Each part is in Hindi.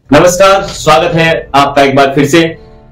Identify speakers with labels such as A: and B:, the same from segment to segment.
A: नमस्कार, स्वागत है आपका एक बार फिर से।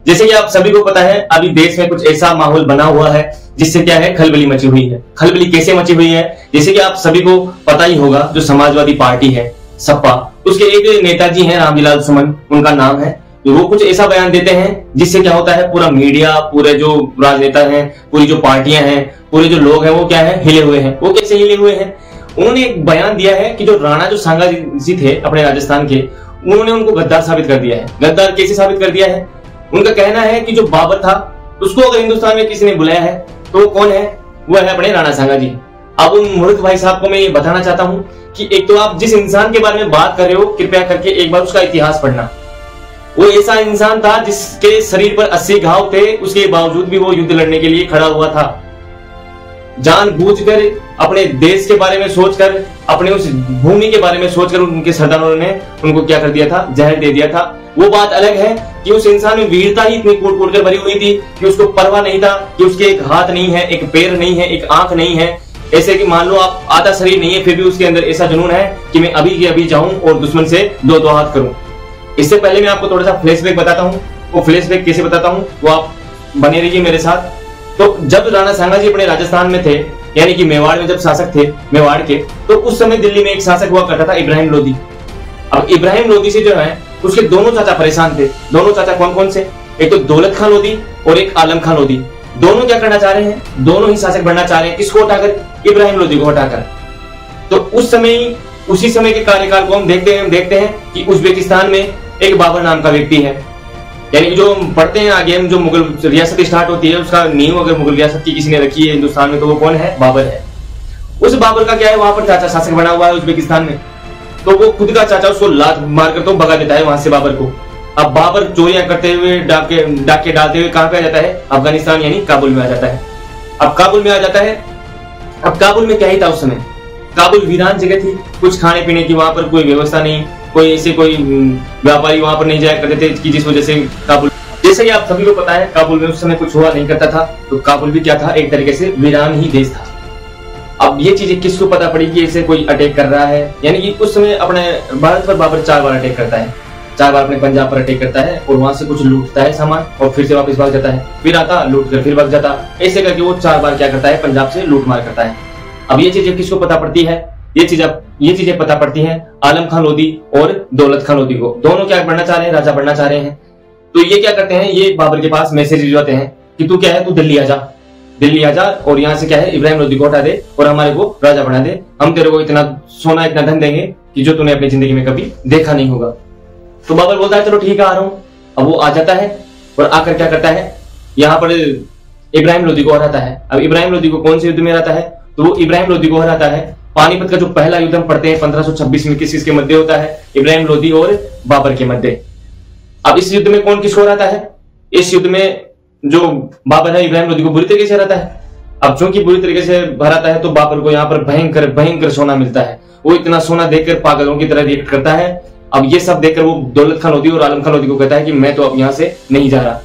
A: जैसे कि आप सभी को पता है, अभी देश में कुछ ऐसा माहौल बना हुआ है जिससे क्या है, खलबली मची हुई है। खलबली कैसे मची हुई है? जैसे कि आप सभी को पता ही होगा, जो समाजवादी पार्टी है सपा, उसके एक नेताजी हैं रामविलास सुमन, उनका नाम है। तो वो कुछ ऐसा बयान देते हैं जिससे क्या होता है, पूरा मीडिया, पूरे जो राजनेता हैं, पूरी जो पार्टियां हैं, पूरे जो लोग हैं, वो क्या है, हिले हुए हैं। वो कैसे हिले हुए हैं? उन्होंने एक बयान दिया है कि जो राणा जो सांगा जी थे अपने राजस्थान के, उन्होंने उनको गद्दार साबित कर दिया है। गद्दार कैसे साबित कर दिया है? उनका कहना है कि जो बाबर था, उसको अगर हिंदुस्तान में किसी ने बुलाया है तो वो कौन है? वो है अपने राणा सांगा जी। अब उन मूर्ख भाई साहब को मैं ये बताना चाहता हूं कि एक तो आप जिस इंसान के बारे में बात कर रहे हो, कृपया करके एक बार उसका इतिहास पढ़ना। वो ऐसा इंसान था जिसके शरीर पर 80 घाव थे, उसके बावजूद भी वो युद्ध लड़ने के लिए खड़ा हुआ था। जानबूझकर अपने देश के बारे में सोचकर, अपने उस भूमि के बारे में सोचकर उनके सरदारों ने उनको क्या कर दिया था, जहर दे दिया था। वो बात अलग है कि उस इंसान में वीरता ही इतनी कूट कूट कर भरी हुई थी कि उसको परवाह नहीं था कि उसके एक हाथ नहीं है, एक पैर नहीं है, एक आंख नहीं है। ऐसे कि मान लो आप आधा शरीर नहीं है, फिर भी उसके अंदर ऐसा जुनून है कि मैं अभी के अभी जाऊं और दुश्मन से दो हाथ करूं। इससे पहले मैं आपको थोड़ा सा फ्लैशबैक बताता हूं। वो फ्लैशबैक कैसे बताता हूं, वो आप बने रहिए मेरे साथ। तो जब राणा सांगा जी अपने राजस्थान में थे, यानी कि मेवाड़ में जब शासक थे मेवाड़ के, तो उस समय दिल्ली में एक शासक हुआ करता था, इब्राहिम लोदी। अब इब्राहिम लोदी से जो है, उसके दोनों चाचा परेशान थे। दोनों चाचा कौन कौन से? एक तो दौलत खान लोदी और एक आलम खान लोदी। दोनों क्या करना चाह रहे हैं? दोनों ही शासक बनना चाह रहे हैं। किसको हटाकर? इब्राहिम लोदी को हटाकर। तो उस समय, उसी समय के कार्यकाल को हम देखते हैं कि उज्बेकिस्तान में एक बाबर नाम का व्यक्ति है। यानी कि जो हम पढ़ते हैं आगे, हम जो मुगल रियासत स्टार्ट होती है, उसका नींव अगर मुगल रियासत की किसी ने रखी है हिंदुस्तान में, तो वो कौन है? बाबर है। उस बाबर का क्या है, वहां पर चाचा शासक बना हुआ है उज्बेकिस्तान में। तो वो खुद का चाचा उसको लात मारकर तो भगा देता है वहां से बाबर को। अब बाबर चोरियां करते हुए, डाके डालते हुए कहां पे आ जाता है? अफगानिस्तान यानी काबुल में आ जाता है। अब काबुल में आ जाता है। अब काबुल में क्या ही था उस समय? काबुल वीरान जगह थी, कुछ खाने पीने की वहां पर कोई व्यवस्था नहीं, कोई ऐसे कोई व्यापारी वहां पर नहीं जाया करते थे कि जिस वजह से काबुल, जैसे कि आप सभी को पता है, काबुल में उस समय कुछ हुआ नहीं करता था। तो काबुल भी क्या था, एक तरीके से वीरान ही देश था। अब ये चीजें किसको पता पड़ी कि ऐसे कोई अटैक कर रहा है? यानी कि उस समय अपने भारत पर बाबर 4 बार अटैक करता है। 4 बार अपने पंजाब पर अटैक करता है और वहां से कुछ लूटता है सामान और फिर से वापस भाग जाता है, फिर आता, लूट कर फिर भाग जाता। ऐसे करके वो 4 बार क्या करता है, पंजाब से लूट मार करता है। अब ये चीजें किसको पता पड़ती है? ये चीजें पता पड़ती हैं आलम खान लोदी और दौलत खान लोदी को। दोनों क्या बनना चाह रहे हैं? राजा बनना चाह रहे हैं। तो ये क्या करते हैं, ये बाबर के पास मैसेज भिजवाते हैं कि तू क्या है, तू दिल्ली आ जा और यहाँ से क्या है, इब्राहिम लोदी को हटा दे और हमारे को राजा बना दे। हम तेरे को इतना सोना, इतना धन देंगे कि जो तूने अपनी जिंदगी में कभी देखा नहीं होगा। तो बाबर बोलता है चलो ठीक है, आ रहा हूं। अब वो आ जाता है और आकर क्या करता है, यहाँ पर इब्राहिम लोदी को हराता है। अब इब्राहिम लोदी को कौन से युद्ध में हराता है? तो वो इब्राहिम लोदी को हराता है पानीपत का जो पहला युद्ध हम पढ़ते हैं 1526 में, किसके मध्य होता है? इब्राहिम लोदी और बाबर के मध्य। अब इस युद्ध में कौन किसको हराता है? इस युद्ध में जो बाबर है, इब्राहिम लोदी को बुरी तरीके से हराता है। अब चूंकि बुरी तरीके से हराता है तो बाबर को यहाँ पर भयंकर सोना मिलता है। वो इतना सोना देखकर पागलों की तरह रिएक्ट करता है। अब ये सब देखकर वो दौलत खान लोदी और आलम खान लोदी को कहता है कि मैं तो अब यहाँ से नहीं जा रहा।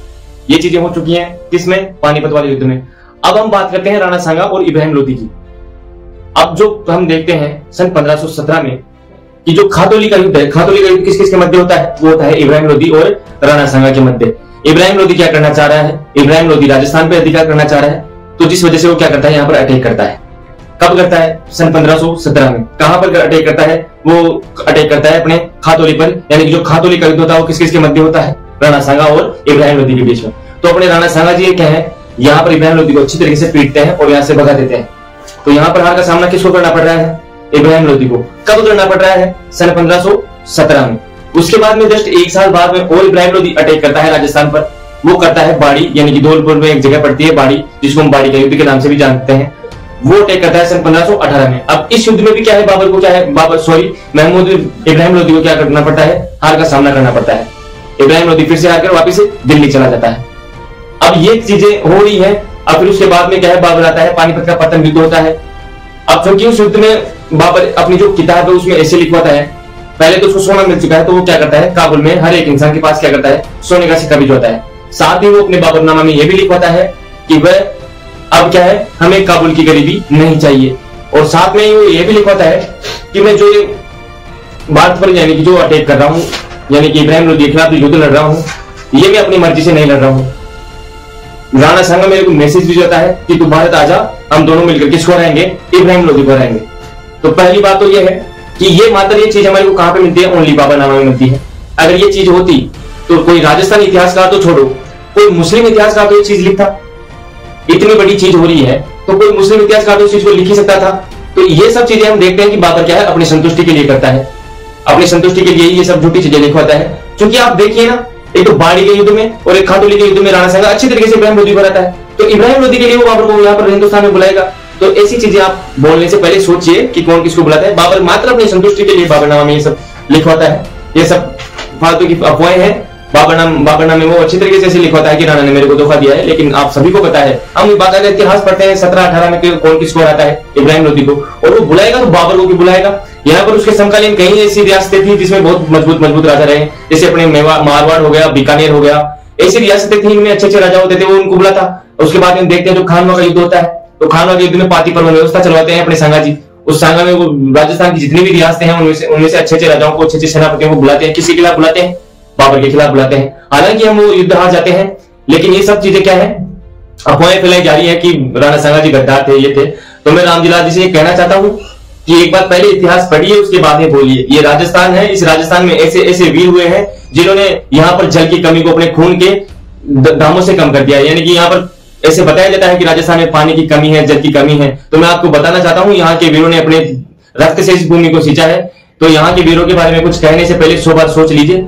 A: ये चीजें हो चुकी हैं किसमें? पानीपत वाले युद्ध में। अब हम बात करते हैं राणा सांगा और इब्राहिम लोदी की। अब जो हम देखते हैं सन 1517 में कि जो खातोली का युद्ध है, खातोली का युद्ध किस किस के मध्य होता है? वो होता है इब्राहिम लोदी और राणा सांगा के मध्य। इब्राहिम लोदी क्या करना चाह रहा है? इब्राहिम लोदी राजस्थान पर अधिकार करना चाह रहा है, तो जिस वजह से वो क्या करता है, यहाँ पर अटैक करता है। कब करता है? सन 1517 में। कहां पर अटैक करता है? वो अटैक करता है अपने खातोली पर। यानी कि जो खातोली का युद्ध होता है वो किस किस के मध्य होता है? राणा सांगा और इब्राहिम लोदी के बीच में। तो अपने राणा सांगा जी क्या है, यहाँ पर इब्राहिम लोदी को अच्छी तरीके से पीटते हैं और यहाँ से भगा देते हैं। तो यहाँ पर हार का सामना किसको करना पड़ रहा है? इब्राहिम लोदी को। कब करना पड़ रहा है? सन 1517 में। उसके बाद में जस्ट 1 साल बाद में और इब्राहिम लोदी अटैक करता है राजस्थान पर। वो करता है बाड़ी, यानी कि धौलपुर में एक जगह पड़ती है बाड़ी, जिसको हम बाड़ी का युद्ध के नाम से भी जानते हैं। वो अटैक करता है सन 1518 में। अब इस युद्ध में भी क्या है, बाबर को क्या है, महमूद इब्राहिम लोदी को क्या करना पड़ता है? हार का सामना करना पड़ता है। इब्राहिम लोदी फिर से हारकर वापिस दिल्ली चला जाता है। अब ये चीजें हो रही है। अब फिर उसके बाद में क्या है, बाबर आता है, पानीपत का पतन युद्ध होता है। अब क्योंकि उस युद्ध में बाबर अपनी जो किताब है उसमें ऐसे लिखवाता है, पहले तो उसको सोना मिल चुका है, तो वो क्या करता है, काबुल में हर एक इंसान के पास क्या करता है, सोने का सिक्का भिजवाता है। साथ ही वो अपने बाबरनामा में यह भी लिखवाता है कि वह अब क्या है, हमें काबुल की गरीबी नहीं चाहिए। और साथ में वो ये भी लिखवाता है कि मैं जो ये भारत पर यानी कि जो अटैक कर रहा हूँ यानी कि इब्राहिम लोधी के खिलाफ जो युद्ध लड़ रहा हूँ, ये मैं अपनी मर्जी से नहीं लड़ रहा हूँ। राणा सांगा मेरे को मैसेज भी देता है कि तू भारत आजा, हम दोनों मिलकर किसको हराएंगे, इब्राहिम लोधी को हराएंगे। तो पहली बात तो ये है कि ये मात्र ये चीज हमारे को कहां पे मिलती है, ओनली बाबरनामा में मिलती है। अगर ये चीज होती तो कोई राजस्थानी इतिहासकार तो छोड़ो, कोई मुस्लिम इतिहासकार तो ये चीज लिखता। इतनी बड़ी चीज हो रही है तो कोई मुस्लिम इतिहासकार तो इस चीज को लिख ही सकता था। तो ये सब चीजें हम देखते हैं कि बाबर क्या है, अपनी संतुष्टि के लिए करता है, अपनी संतुष्टि के लिए ये सब झूठी चीजें लिखवाता है। क्योंकि आप देखिए ना, एक तो बाड़ी के युद्ध में और एक खाटोली के युद्ध में राणा सांगा अच्छी तरीके से इब्राहिम लोधी को हराता है। तो इब्राहिम लोधी के लिए वो बाबर को यहाँ पर हिंदुस्तान में बुलाएगा। तो ऐसी चीजें आप बोलने से पहले सोचिए कि कौन किसको बुलाता है। बाबर मात्र अपनी संतुष्टि के लिए बाबरनामा में ये सब लिखवाता है। ये सब फालतू की अफवाहें हैं। बाबरनामे वो अच्छी तरीके से लिखवाता है कि राणा ने मेरे को धोखा दिया है, लेकिन आप सभी को पता है, हम बाकायदा इतिहास पढ़ते हैं 17-18 में कौन किसको हराता है, इब्राहिम लोधी को। और वो बुलाएगा तो बाबर को भी बुलाएगा। यहाँ पर उसके समकालीन कई ऐसी रियासतें थी जिसमें बहुत मजबूत राजा रहे, जैसे अपने मारवाड़ हो गया, बीकानेर हो गया, ऐसी रियासतें थी इनमें अच्छे राजा होते थे, वो उनको बुलाता। उसके बाद में देखते हैं जो खानवा का युद्ध होता है, तो खानवा के युद्ध में पाती पर्वन व्यवस्था चलवाते हैं अपने सांगा जी। उस सांगा में वो राजस्थान की जितनी भी रियासतें हैं उनमें से अच्छे राजाओं को, अच्छे सेनापतियों को बुलाते हैं। किसी के खिलाफ बुलाते हैं, बाबर के खिलाफ बुलाते हैं। हालांकि हम वो युद्ध हार जाते हैं, लेकिन ये सब चीजें क्या है, अफवाहें फैलाई जा रही है कि राणा सांगा जी गद्दार थे, ये थे। तो मैं रामजीलाल जी से ये कहना चाहता हूँ कि एक बार पहले इतिहास पढ़िए, उसके बाद में बोलिए। ये राजस्थान है, इस राजस्थान में ऐसे ऐसे वीर हुए हैं जिन्होंने यहाँ पर जल की कमी को अपने खून के दामों से कम कर दिया है। यानी कि यहाँ पर ऐसे बताया जाता है कि राजस्थान में पानी की कमी है, जल की कमी है। तो मैं आपको बताना चाहता हूँ, यहाँ के वीरों ने अपने रक्त से इस भूमि को सींचा है। तो यहाँ के वीरों के बारे में कुछ कहने से पहले 100 बार सोच लीजिए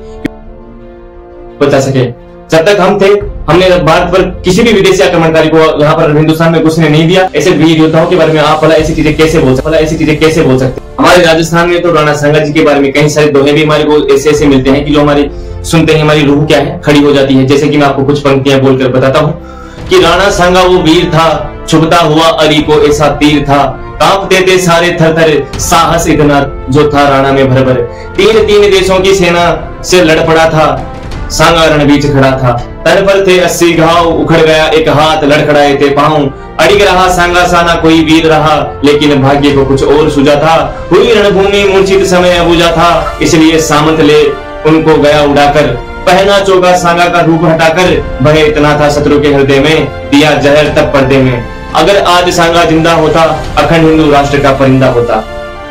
A: बता सके। जब तक हम थे, हमने भारत पर किसी भी विदेशी आक्रमणकारी को यहाँ पर हिंदुस्तान में घुसने नहीं दिया। ऐसे वीर योद्धाओं के बारे में आप भला ऐसी चीजें कैसे बोल सकते? हमारे राजस्थान में तो राणा सांगा जी के बारे में कई सारे दोहे भी हमारे को ऐसे मिलते हैं कि जो हमारे सुनते ही हमारी रूह क्या है, खड़ी हो जाती है। जैसे कि मैं आपको कुछ पंक्तियां बोलकर बताता हूँ कि राणा सांगा वो वीर था, छुपता हुआ अरी को ऐसा तीर था, कांपते थे सारे थर-थर, साहस इतना जो था राणा में भर-भर। 3 देशों की सेना से लड़ पड़ा था, सांगा रण बीच खड़ा था, तन पर थे 80 घाव, उखड़ गया एक हाथ, लड़खड़ाए थे पांव। अड़िग रहा सांगा सा ना कोई वीर रहा, लेकिन भाग्य को कुछ और सूझा था। हुई रणभूमि मूर्छित समय अबूझा था, इसलिए सामंत ले उनको गया उड़ाकर। पहना चोगा सांगा का रूप हटाकर, भय इतना था शत्रु के हृदय में, दिया जहर तब पर्दे में। अगर आज सांगा जिंदा होता, अखंड हिंदू राष्ट्र का परिंदा होता।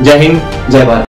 A: जय हिंद, जय भारत।